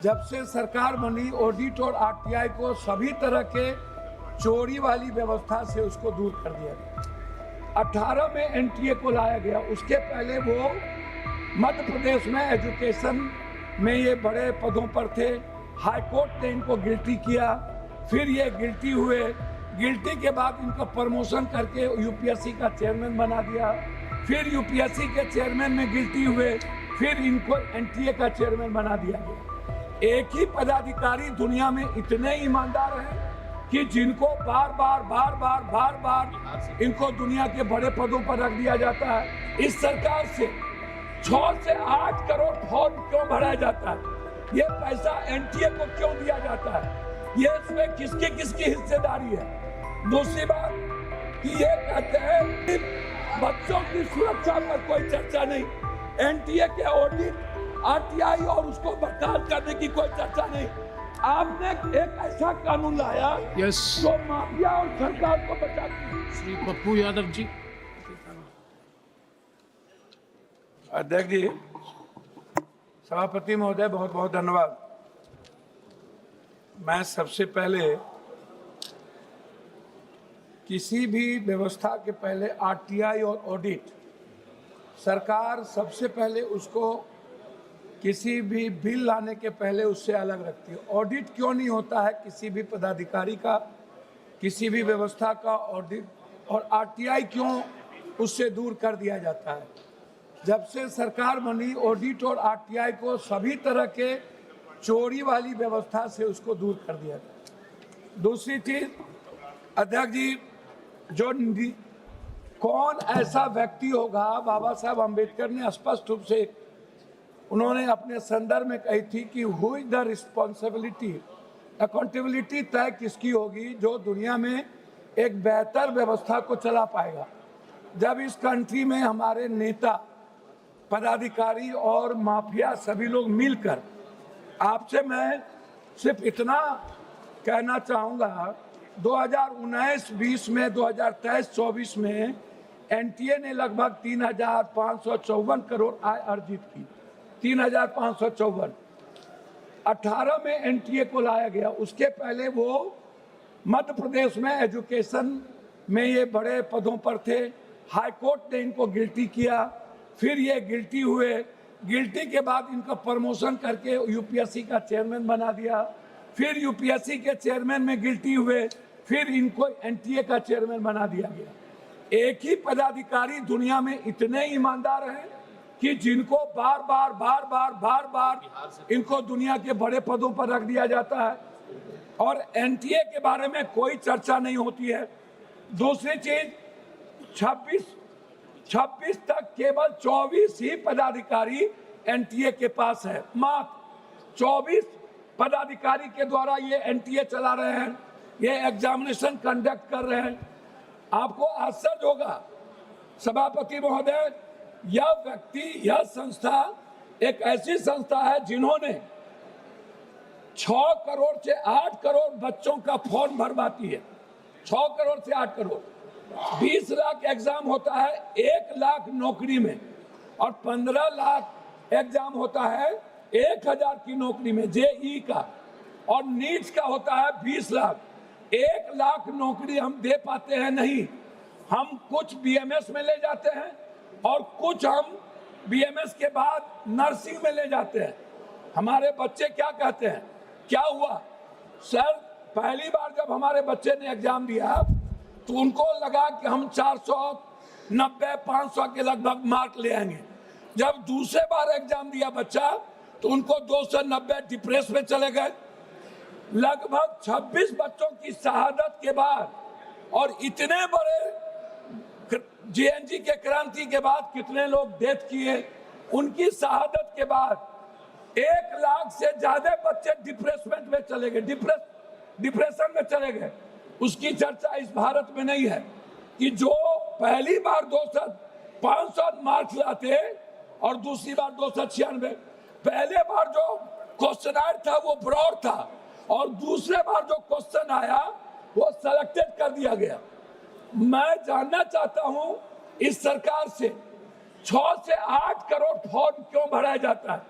जब से सरकार बनी, ऑडिट और आरटीआई को सभी तरह के चोरी वाली व्यवस्था से उसको दूर कर दिया गया। 18 में एनटीए को लाया गया। उसके पहले वो मध्य प्रदेश में एजुकेशन में ये बड़े पदों पर थे। हाई कोर्ट ने इनको गिल्टी किया, फिर ये गिल्टी हुए। गिल्टी के बाद इनको प्रमोशन करके यूपीएससी का चेयरमैन बना दिया। फिर यूपीएससी के चेयरमैन में गिल्टी हुए, फिर इनको एनटीए का चेयरमैन बना दिया गया। एक ही पदाधिकारी दुनिया में इतने ईमानदार हैं कि जिनको बार बार इनको दुनिया के बड़े पदों पर रख दिया जाता है। इस सरकार से 6 से 8 करोड़ फॉर्म क्यों भरा जाता है? ये पैसा एनटीए को क्यों दिया जाता है? ये इसमें किसकी किसकी हिस्सेदारी है? दूसरी बात कि ये कहते हैं कि बच्चों की सुरक्षा पर कोई चर्चा नहीं, एनटीए के ऑडिट, आरटीआई और उसको बर्खास्त करने की कोई चर्चा नहीं। आपने एक ऐसा कानून लाया जो माफिया और सरकार को बचाती है। श्री पप्पू यादव जी। अध्यक्ष जी, सभापति महोदय, बहुत बहुत धन्यवाद। मैं सबसे पहले किसी भी व्यवस्था के पहले आरटीआई और ऑडिट, सरकार सबसे पहले उसको किसी भी बिल लाने के पहले उससे अलग रखती है। ऑडिट क्यों नहीं होता है किसी भी पदाधिकारी का, किसी भी व्यवस्था का ऑडिट, और आरटीआई क्यों उससे दूर कर दिया जाता है? जब से सरकार बनी, ऑडिट और आरटीआई को सभी तरह के चोरी वाली व्यवस्था से उसको दूर कर दिया गया। दूसरी चीज अध्यक्ष जी, जो कौन ऐसा व्यक्ति होगा, बाबा साहब अम्बेडकर ने स्पष्ट रूप से उन्होंने अपने संदर्भ में कही थी कि who is the responsibility, accountability तय किसकी होगी जो दुनिया में एक बेहतर व्यवस्था को चला पाएगा। जब इस कंट्री में हमारे नेता, पदाधिकारी और माफिया सभी लोग मिलकर, आपसे मैं सिर्फ इतना कहना चाहूँगा, 2019-20 में, 2023-24 में एनटीए ने लगभग 3,554 करोड़ आय अर्जित की। 3,554। 18 में एनटीए को लाया गया। उसके पहले वो मध्य प्रदेश में एजुकेशन में ये बड़े पदों पर थे। हाई कोर्ट ने इनको गिल्टी किया, फिर ये गिल्टी हुए। गिल्टी के बाद इनको प्रमोशन करके यूपीएससी का चेयरमैन बना दिया। फिर यूपीएससी के चेयरमैन में गिल्टी हुए, फिर इनको एनटीए का चेयरमैन बना दिया गया। एक ही पदाधिकारी दुनिया में इतने ईमानदार हैं कि जिनको बार बार इनको दुनिया के बड़े पदों पर रख दिया जाता है और एनटीए के बारे में कोई चर्चा नहीं होती है। दूसरी चीज, 26 तक केवल 24 ही पदाधिकारी एनटीए के पास है। मात्र 24 पदाधिकारी के द्वारा ये एनटीए चला रहे हैं, ये एग्जामिनेशन कंडक्ट कर रहे हैं। आपको आश्चर्य होगा सभापति महोदय, यह व्यक्ति, यह संस्था एक ऐसी संस्था है जिन्होंने 6 करोड़ से 8 करोड़ बच्चों का फॉर्म भरवाती है। 6 करोड़ से 8 करोड़, 20 लाख एग्जाम होता है 1 लाख नौकरी में, और 15 लाख एग्जाम होता है 1000 की नौकरी में जेई का, और नीट्स का होता है 20 लाख। 1 लाख नौकरी हम दे पाते हैं नहीं। हम कुछ बीएमएस में ले जाते हैं और कुछ हम बीएमएस के बाद नर्सिंग में ले जाते हैं। हमारे बच्चे क्या कहते हैं, क्या हुआ सर? पहली बार जब हमारे बच्चे ने एग्जाम दिया तो उनको लगा कि हम 490-500 के लगभग मार्क ले आएंगे। जब दूसरे बार एग्जाम दिया बच्चा तो उनको 290 डिप्रेस में चले गए। लगभग 26 बच्चों की शहादत के बाद और इतने बड़े जेएनजी के क्रांति के बाद कितने लोग डेथ किए, उनकी शहादत के बाद 1 लाख से ज्यादा बच्चे डिप्रेसमेंट में चले गए, डिप्रेशन में चले गए। उसकी चर्चा इस भारत में नहीं है कि जो पहली बार 500 मार्क्स लाते और दूसरी बार 296। पहले बार जो क्वेश्चन था वो ब्रॉड था और दूसरे बार जो क्वेश्चन आया वो सेलेक्टेड कर दिया गया। मैं जानना चाहता हूं इस सरकार से 6 से 8 करोड़ फॉर्म क्यों भरा जाता है?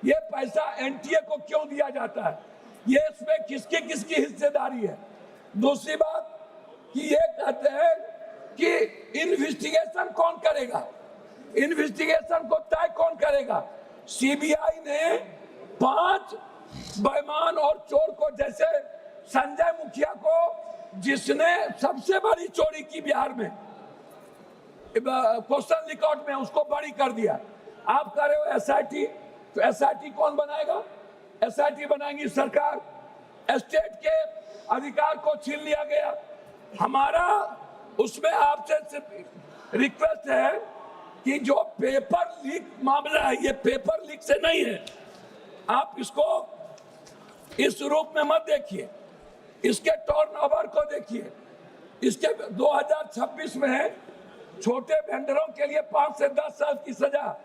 ये पैसा एनटीए को क्यों दिया जाता है, ये इसमें किसकी किसकी हिस्सेदारी है। दूसरी बात कि ये कहते हैं कि इन्वेस्टिगेशन कौन करेगा, इन्वेस्टिगेशन को तय कौन करेगा। सीबीआई ने 5 बेईमान और चोर को, जैसे संजय मुखिया को जिसने सबसे बड़ी चोरी की बिहार में क्वेश्चन रिकॉर्ड में, उसको बरी कर दिया। आप कह रहे हो एसआईटी, तो एसआईटी कौन बनाएगा, एसआईटी बनाएंगी सरकार। स्टेट के अधिकार को छीन लिया गया। हमारा उसमें आपसे रिक्वेस्ट है कि जो पेपर लीक मामला है, ये पेपर लीक से नहीं है, आप इसको इस रूप में मत देखिए, इसके टर्नओवर को देखिए। इसके 2026 में छोटे वेंडरों के लिए 5 से 10 साल की सजा।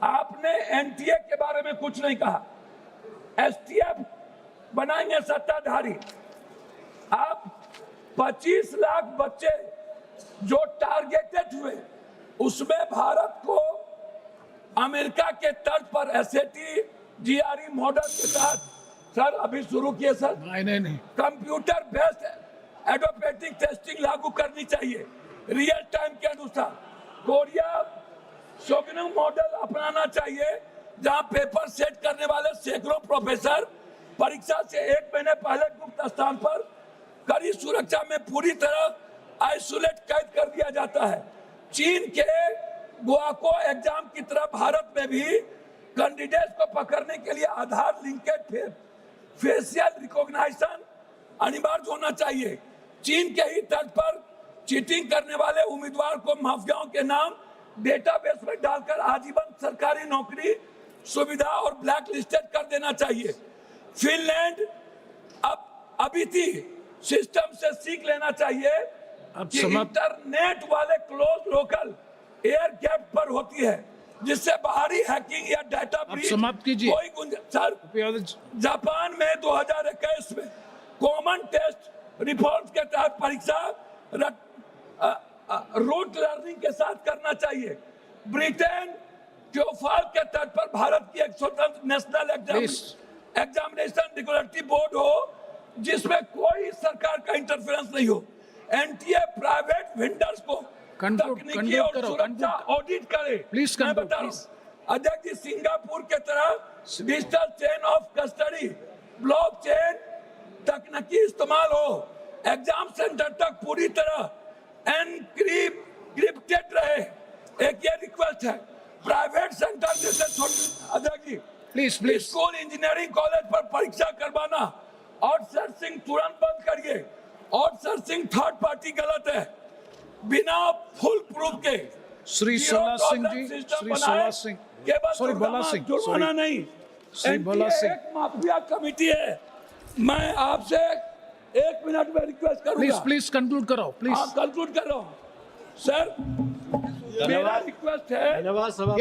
आपने एनटीए के बारे में कुछ नहीं कहा। एसटीएफ बनाएंगे सत्ताधारी। आप 25 लाख बच्चे जो टारगेटेड हुए, उसमें भारत को अमेरिका के तर्ज पर एसएटी जीआरई मॉडल के साथ, सर अभी शुरू किए सर, नहीं कंप्यूटर बेस्ड एडोप्टेटिक टेस्टिंग लागू करनी चाहिए रियल टाइम के अनुसार। कोरिया शोगनम मॉडल अपनाना चाहिए, जहां पेपर सेट करने वाले सैकड़ों प्रोफेसर परीक्षा से 1 महीने पहले गुप्त स्थान पर कड़ी सुरक्षा में पूरी तरह आइसोलेट कैद कर दिया जाता है। चीन के गुआको एग्जाम की तरह भारत में भी कैंडिडेट को पकड़ने के लिए आधार लिंकेड फेशियल रिकॉग्निशन अनिवार्य होना चाहिए। चीन के ही तर्ज पर चीटिंग करने वाले उम्मीदवार को माफियाओं के नाम डेटाबेस में डालकर आजीवन सरकारी नौकरी सुविधा और ब्लैक लिस्टेड कर देना चाहिए। फिनलैंड अभी थी सिस्टम से सीख लेना चाहिए कि इंटरनेट वाले क्लोज लोकल एयर गैप पर होती है, जिससे बाहरी हैकिंग या डाटा ब्रीच कोई गुंजाइश। जापान में 2021 में कॉमन टेस्ट रिफॉर्म्स के तहत परीक्षा रूट लर्निंग के साथ करना चाहिए। ब्रिटेन ट्योफाल के तर्ज पर भारत की एक स्वतंत्र नेशनल एग्जामिनेशन रेगुलेटरी बोर्ड हो, जिसमें कोई सरकार का इंटरफेरेंस नहीं हो। एनटीए प्राइवेट वेंडर्स को तकनीकी और सुरक्षा ऑडिट करे। मैं बता रहा हूं अध्यक्ष जी, सिंगापुर के तरह digital chain of custody blockchain तकनीकी इस्तेमाल हो, एग्जाम सेंटर तक पूरी तरह एनक्रिप्टेड रहे। एक ये रिक्वेस्ट है, प्राइवेट सेंटर जैसे अध्यक्ष जी प्लीज स्कूल इंजीनियरिंग कॉलेज पर परीक्षा करवाना आउटसोर्सिंग तुरंत बंद करिए। आउटसोर्सिंग थर्ड पार्टी गलत है, बिना फुल प्रूफ के। श्री सोला सिंह जी, श्री सोला सिंह, सॉरी भोला सिंह, जुर्माना नहीं, श्री भोला सिंह, एक माफिया कमेटी है। मैं आपसे 1 मिनट में रिक्वेस्ट करूंगा, प्लीज कंक्लूड करो, प्लीज कंक्लूड कर रहा हूं सर। मेरा रिक्वेस्ट है,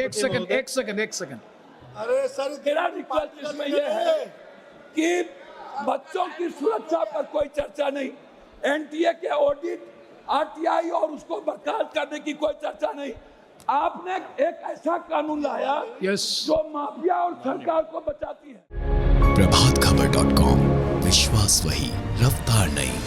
एक सेकंड। अरे सर, मेरा रिक्वेस्ट इसमें यह है कि बच्चों की सुरक्षा पर कोई चर्चा नहीं, एनटीए के ऑडिट, आरटीआई और उसको बर्खास्त करने की कोई चर्चा नहीं। आपने एक ऐसा कानून लाया जो माफिया और सरकार को बचाती है। प्रभातखबर.com, विश्वास वही, रफ्तार नहीं।